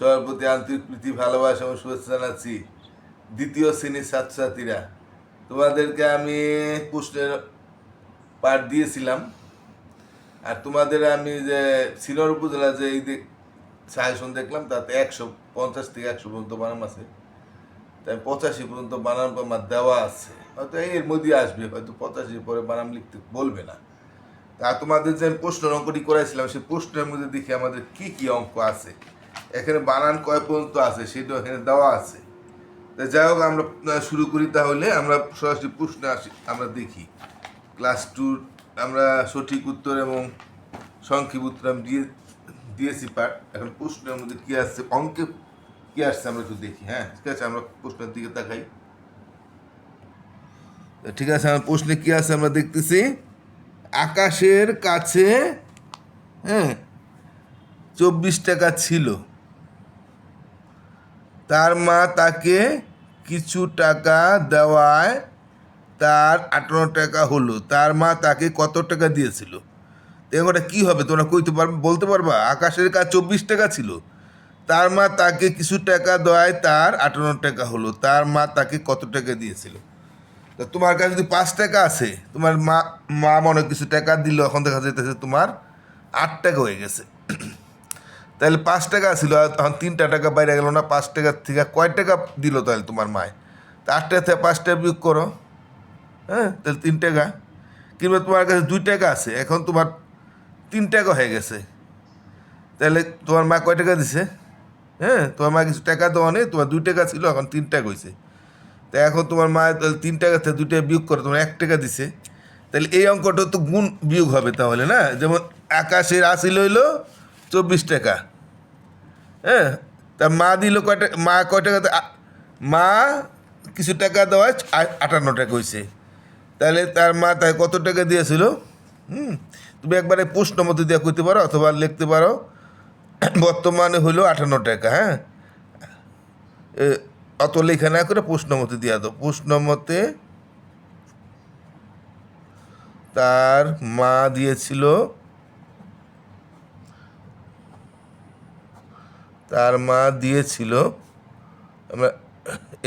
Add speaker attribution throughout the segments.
Speaker 1: সবার প্রতি আন্তরিক প্রীতি ভালোবাসা এবং শুভেচ্ছা জানাচ্ছি। দ্বিতীয় শ্রেণীর ছাত্রছাত্রীরা, তোমাদেরকে আমি প্রশ্নের পাঠ দিয়েছিলাম, আর তোমাদের আমি যে সিনিয়র উপজেলা যে এই সাজেশন দেখলাম তাতে 150 থেকে 100 পর্যন্ত বানান আছে, তাই 85 পর্যন্ত বানান আমার দেওয়া আছে। হয়তো এর মধ্যে আসবে, হয়তো 85 পরে বানান লিখতে বলবে না। তা তোমাদের যে প্রশ্নের অঙ্কটি করাইছিলাম সেই প্রশ্নের মধ্যে দেখি আমাদের কি কি অঙ্ক আছে, এখানে বানান কয় পর্যন্ত আছে সেটা এখানে দেওয়া আছে। তা যাই হোক, আমরা শুরু করি। তাহলে আমরা সরাসরি প্রশ্নে আসি, আমরা দেখি ক্লাস 2 আমরা সঠিক উত্তর এবং সংক্ষিপ্ত উত্তর আমি দিয়েছি পাঠ। এখন প্রশ্নের মধ্যে কী আসছে, অঙ্কে কী আসছে আমরা একটু দেখি। হ্যাঁ, ঠিক আছে, আমরা প্রশ্নের দিকে তাকাই। ঠিক আছে, আমার প্রশ্নে কী আছে আমরা দেখতেছি। আকাশের কাছে 24 টাকা ছিল, তার মা তাকে কিছু টাকা দেওয়ায় তার 58 টাকা হলো। তার মা তাকে কত টাকা দিয়েছিল? ওটা কী হবে তোমরা কইতে পারবে, বলতে পারবা? আকাশের কাছে 24 টাকা ছিল, তার মা তাকে কিছু টাকা দেওয়ায় তার 58 টাকা হলো। তার মা তাকে কত টাকা দিয়েছিল? তা তোমার কাছে যদি 5 টাকা আছে, তোমার মা মা মনে কিছু টাকা দিল, এখন দেখা যাইতেছে তোমার 8 টাকা হয়ে গেছে। তাহলে 5 টাকা ছিল, এখন 3টা টাকা বাইরে গেল না, 5 টাকার থেকে কয় টাকা দিল তাহলে তোমার মায়? তা 8 টাকা থেকে 5 টাকা বিয়োগ করো, তাহলে 3 টাকা। কিংবা তোমার কাছে 2 টাকা আছে, এখন তোমার 3 টাকা হয়ে গেছে, তাহলে তোমার মা কয় টাকা দিছে? তোমার মা কিছু টাকা দেওয়া নেই, তোমার 2 টাকা ছিল, এখন 3 টাকা হয়েছে। তা এখন তোমার মা তাহলে 3 টাকা থেকে 2 টাকা বিয়োগ করো, তোমার 1 টাকা দিছে। তাহলে এই অঙ্কটা তো গুণ বিয়োগ হবে তাহলে, না? যেমন আকাশের আসিল হইল 24 টাকা, তা মা দিল কয় টাকা, মা কয় টাকা, মা কিছু টাকা দেওয়ায় 58 টাকা হয়েছে। তাহলে তার মা তাই কত টাকা দিয়েছিল? তুমি একবারে প্রশ্ন মতো দিয়ে করতে পারো, অথবা লিখতে পারো বর্তমানে হলো 58 টাকা। অত লেখা না করে প্রশ্ন মতে দিয়ে দাও। প্রশ্ন মতে তার মা দিয়েছিল, তার মা দিয়েছিল, আমরা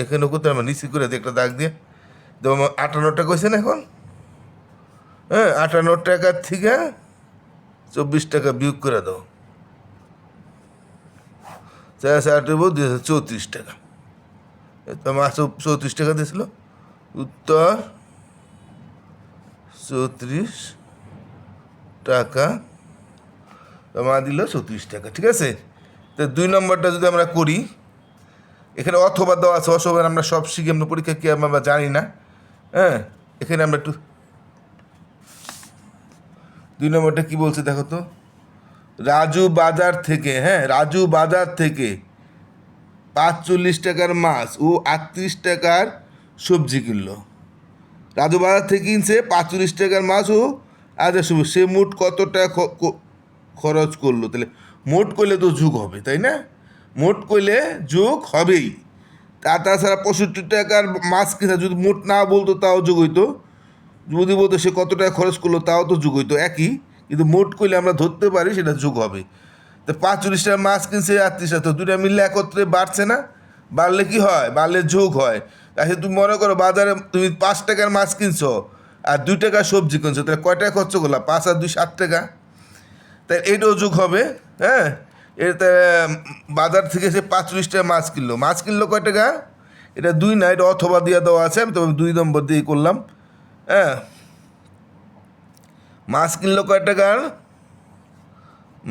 Speaker 1: এখানে কোথাও আমরা নিচে করে দিই একটা দাগ দিয়ে, যেমন 58 টাকা হয়েছে না এখন। 58 টাকার থেকে 24 টাকা বিয়োগ করে দাও, 34 টাকা। তোমার 34 টাকা দিয়েছিল, উত্তর 34 টাকা, মা দিল 34 টাকা। ঠিক আছে, তো 2 নম্বরটা যদি আমরা করি, এখানে অথবা দেওয়া আছে, অথবা আমরা সব শিখি, আমরা পরীক্ষা কি আমরা জানি না। এখানে আমরা একটু 2 নম্বরটা কি বলছে দেখো তো। রাজু বাজার থেকে, রাজু বাজার থেকে 45 টাকার মাছ ও 38 টাকার সবজি কিনলো। রাজু বাজার থেকে কিনছে 45 টাকার মাছ ও সবজি, সে মোট কত টাকা খরচ করলো? তাহলে মোট করলে তো যোগ হবে, তাই না? মোট করলে যোগ হবেই। তাছাড়া 65 টাকার মাছ কিনা যদি মোট না বলতো তাও যোগ হইতো, যদি বলতো সে কত টাকা খরচ করলো তাও তো যোগ হইতো, একই। কিন্তু মোট করলে আমরা ধরতে পারি সেটা যোগ হবে। তো 45 টাকার মাছ কিনছে 38 টাকা, তো দুটা মিললে একত্রে বাড়ছে না? বাড়লে কি হয়? বাড়লে যোগ হয়। তাহলে তুমি মনে করো বাজারে তুমি 5 টাকার মাছ কিনছো আর 2 টাকার সবজি কিনছো, তাহলে কয় টাকা খরচ করলা? 5 আর 2 7 টাকা। তাই এইটাও যোগ হবে। এটা বাজার থেকে সে 45 টাকা মাছ কিনলো, মাছ কিনলো কয় টাকা? এটা 2 না, এটা অথবা দিয়ে দেওয়া আছে, আমি তবে 2 নম্বর দিয়ে করলাম। মাছ কিনলো কয় টাকার?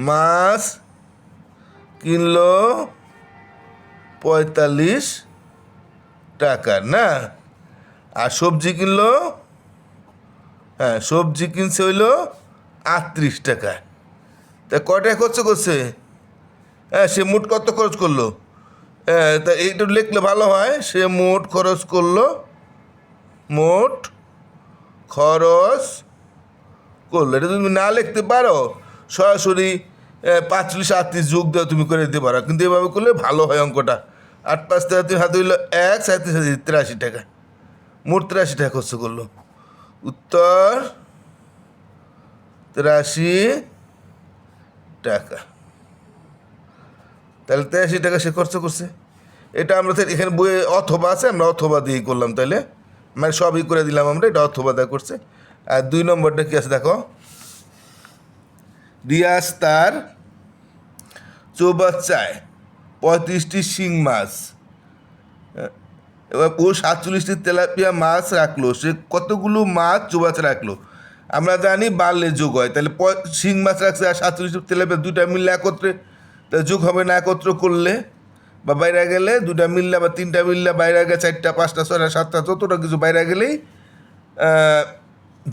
Speaker 1: মাছ কিনলো 45 টাকার, না? আর সবজি কিনলো, সবজি কিনছে হইলো 38 টাকা। তা কয় টাকা খরচ করছে? সে মোট কত খরচ করলো? তা এইটা লিখলে ভালো হয়। সে মোট খরচ করলো, মোট খরচ করলো। এটা তুমি না লিখতে পারো, সরাসরি 45 38 যোগ দেওয়া তুমি করে দিতে পারো, কিন্তু এভাবে করলে ভালো হয় অঙ্কটা। 8 5 তুমি হাতে হইলো 1 37 83 টাকা, মোট 83 টাকা খরচ করলো। উত্তর 83 টাকা। তাহলে 83 টাকা সে খরচ করছে। এটা আমরা এখানে বইয়ে অথবা আছে, আমরা অথবা দিয়েই করলাম, তাইলে মানে সবই করে দিলাম আমরা, এটা অথবা দেওয়া করছে। আর 2 নম্বরটা কি আছে দেখো, রিয়াজ তার চৌবাচ্চায় 35টি শিং মাছ, এবার ও 47টি তেলাপিয়া মাছ রাখলো। সে কতগুলো মাছ চৌবাচ্চা রাখলো? আমরা জানি বাড়লে যোগ হয়, তাহলে শিং মাছ রাখছে আর 47টি তেলাপিয়া, দুইটা মিললে একত্রে তাহলে যোগ হবে না একত্র করলে, বা বাইরে গেলে দুটা মিললে বা তিনটা মিললে, বাইরে গেলে 4টা 5টা 6টা 7টা যতটা কিছু বাইরে গেলেই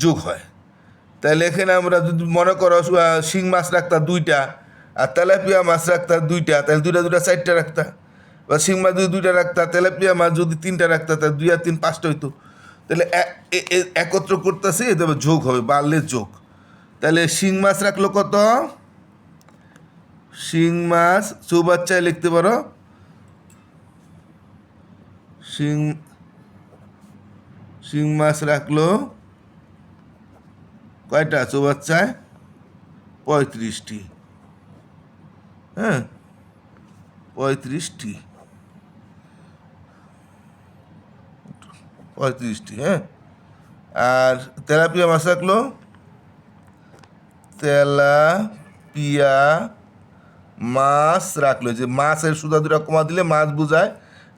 Speaker 1: যোগ হয়। তাহলে এখানে আমরা যদি মনে করো শিং মাছ রাখতাম 2টা আর তেলাপিয়া মাছ রাখতাম 2টা, তাহলে 2টা 4টা রাখতা, বা শিং মাছ যদি 2টা রাখতা, তেলাপিয়া মাছ যদি 3টা রাখতা, তাহলে 2 আর 3 5টা হইতো। তাহলে একত্র করতেছি, এ তবে যোগ হবে, বাড়লে যোগ। তাহলে শিং মাছ রাখলো কত? শিং মাছ চৌবাচ্চায় লিখতে পারো, শিং মাছ রাখলো কয়টা চৌবাচ্চায়? 35টি। হ্যাঁ, 35টি, হ্যাঁ। আর তেলাপিয়া মাছ রাখলো, তেলাপিয়া মাছ রাখলো, যে মাছের সুদা 2টা কমা দিলে মাছ বোঝায়,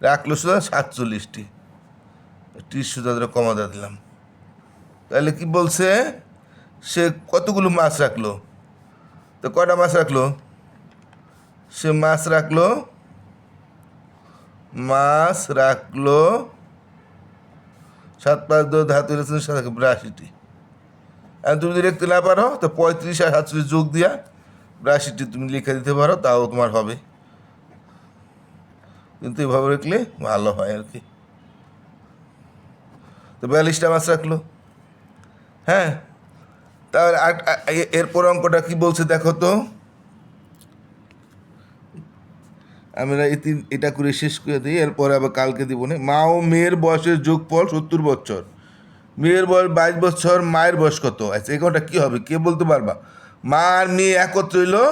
Speaker 1: রাখলো সুদা 47টি, 30 সুদা 2টা কমা দিয়ে দিলাম। তাহলে কি বলছে, সে কতগুলো মাছ রাখলো? তো কয়টা মাছ রাখলো? সে মাছ রাখলো 7 5 2 ধাতু 82টি। আর তুমি যদি লিখতে না পারো তো 35 আর 47 যোগ দিয়া 82টি তুমি লিখে দিতে পারো, তাও তোমার হবে, কিন্তু এভাবে লিখলে ভালো হয় আর কি। তো 42টা মাছ রাখলো। হ্যাঁ, তাহলে এরপর অঙ্কটা কি বলছে দেখো তো, আমরা এটা করে শেষ করে দিই, এরপরে আবার কালকে দিব না। মা ও মেয়ের বয়সের যোগফল 70 বছর। মেয়ের বয়স 22 বছর, মায়ের বয়স কত? আচ্ছা, এখানটা কী হবে কে বলতে পারবা? মা আর মেয়ে একত্র হইলো,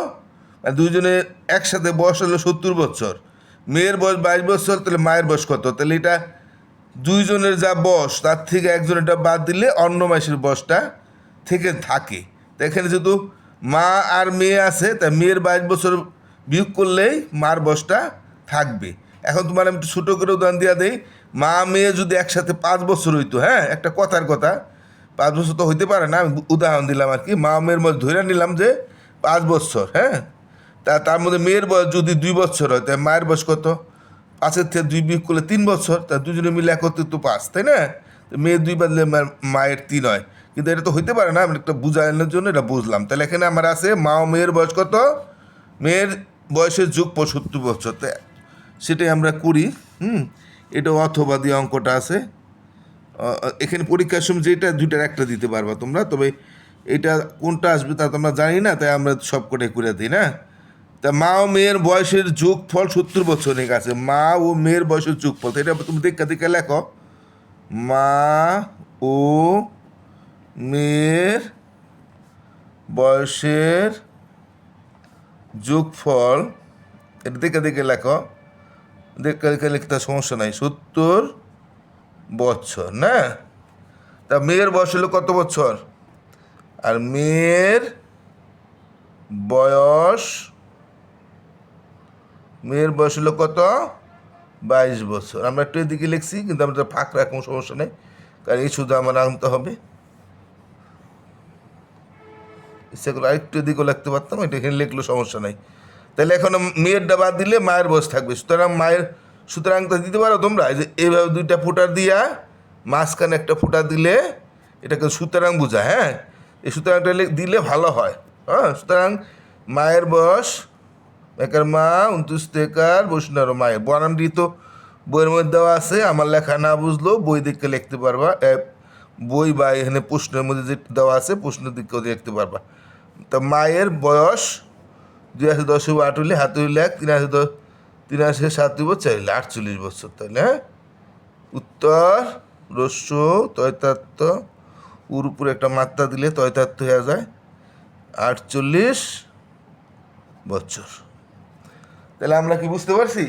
Speaker 1: দুজনের একসাথে বয়স হলো 70 বছর, মেয়ের বয়স 22 বছর, তাহলে মায়ের বয়স কত? তাহলে এটা দুইজনের যা বয়স তার থেকে একজনেরটা বাদ দিলে অন্য মাসের বয়সটা থেকে থাকে। তো এখানে যেহেতু মা আর মেয়ে আছে, তাই মেয়ের 22 বছর বিয়োগ করলেই মার বয়সটা থাকবে। এখন তোমার আমি একটু ছোটো করে উদাহরণ দিয়া দেই, মা মেয়ে যদি একসাথে 5 বছর হইতো, হ্যাঁ, একটা কথার কথা, 5 বছর তো হইতে পারে না, আমি উদাহরণ দিলাম আর কি, মা মেয়ের মধ্যে ধরে নিলাম যে 5 বছর, হ্যাঁ, তার মধ্যে মেয়ের বয়স যদি 2 বছর হয়, তাই মায়ের বয়স কত? 5-এর থেকে 2 বিয়োগ করলে 3 বছর, তা দুজনে মিলে একত্রিত তো 5, তাই না? মেয়ের 2 বাদলে মায়ের 3 হয়, কিন্তু এটা তো হইতে পারে না, আমি একটা বুঝানোর জন্য এটা বুঝলাম। তাহলে এখানে আমার আছে মা ও মেয়ের বয়স কত? মেয়ের বয়সের যুগ 75 বছর, তাই সেটাই আমরা করি। এটা অথবা দিয়ে অঙ্কটা আছে এখানে, পরীক্ষার সময় যেটা 2টার একটা দিতে পারবা তোমরা, তবে এটা কোনটা আসবে তা তোমরা জানি না, তাই আমরা সব কটাই করে দিই না। তা মা ও মেয়ের বয়সের যোগফল 70 বছর হয়ে গেছে, মা ও মেয়ের বয়সের যোগফল, এটা তুমি দেখে লেখো, মা ও মেয়ের বয়সের যোগফল, এটা দেখে লেখো, দেখে লিখতে সমস্যা নাই, 70 বছর না? তা মেয়ের বয়স হলো কত বছর? আর মেয়ের বয়স হলো কত? 22 বছর। আমরা একটু এদিকে লিখছি, কিন্তু আমরা ফাঁক রাখবো, সমস্যা নেই, কারণ এই শুধু আমার আনতে হবে। ইচ্ছা করে আরেকটু এদিকেও লিখতে পারতাম, এটা এখানে লিখলেও সমস্যা নাই। তাহলে এখন মেয়েরটা বাদ দিলে মায়ের বয়স থাকবে, সুতরাং তো দিতে পারো তোমরা, যে এইভাবে 2টা ফুটা দিয়া মাঝখানে একটা ফুটা দিলে এটাকে সুতরাং বোঝায়। হ্যাঁ, এই সুতরাংটা দিলে ভালো হয়। হ্যাঁ, সুতরাং মায়ের বয়স, একার মা 29 তেকার বৈষ্ণব মায়ের বানানটি তো বইয়ের মধ্যে দেওয়া আছে, আমার লেখা না বুঝলেও বই দেখে লিখতে পারবা, বই বা এখানে প্রশ্নের মধ্যে যে দেওয়া আছে প্রশ্নের দিকেও দেখতে পারবা। তা মায়ের বয়স 82 8 হইলে হাত হইলে 1, 83 7 দিব 4 হইলে 48 বছর। তাহলে হ্যাঁ, উত্তর রস্য তয়তাত্ত উর উপরে একটা মাত্রা দিলে তয়তাত্ত হয়ে যায় 48 বছর। তাহলে আমরা কি বুঝতে পারছি?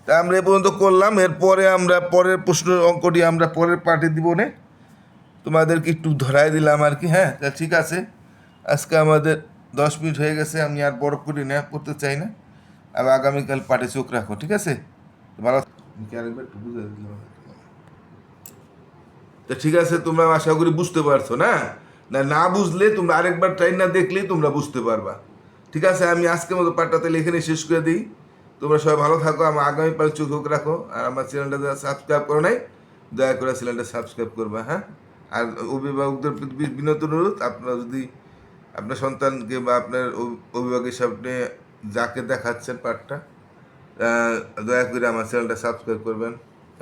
Speaker 1: তা আমরা এ পর্যন্ত করলাম, এরপরে আমরা পরের প্রশ্ন অঙ্কটি আমরা পরের পার্টে দিব না, তোমাদেরকে একটু ধরাই দিলাম আর কি। হ্যাঁ, তা ঠিক আছে, আজকে আমাদের 10 মিনিট হয়ে গেছে, আমি আর বড় করি না, করতে চাই না। আবার আগামীকাল পার্টে চোখ রাখো, ঠিক আছে? ভালো, আরেকবার একটু বুঝাই দিলাম। তা ঠিক আছে, তোমরা আশা করি বুঝতে পারছো না? না না বুঝলে তোমরা আরেকবার ট্রাই না দেখলেই তোমরা বুঝতে পারবা। ঠিক আছে, আমি আজকের মতো পাঠটা তাহলে এখানে শেষ করে দিই। তোমরা সবাই ভালো থাকো, আমার আগামী পাল চোখ রাখো। আর আমার চ্যানেলটা যারা সাবস্ক্রাইব করো নাই, দয়া করে চ্যানেলটা সাবস্ক্রাইব করবা। হ্যাঁ, আর অভিভাবকদের প্রতি বিনত অনুরোধ, আপনারা যদি আপনার সন্তানকে বা আপনার অভিভাবকের সামনে যাকে দেখাচ্ছেন পাঠটা, দয়া করে আমার চ্যানেলটা সাবস্ক্রাইব করবেন,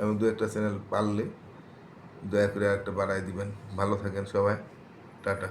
Speaker 1: এবং দু একটা চ্যানেল পারলে দয়া করে একটা বাড়াই দিবেন। ভালো থাকেন সবাই, টাটা।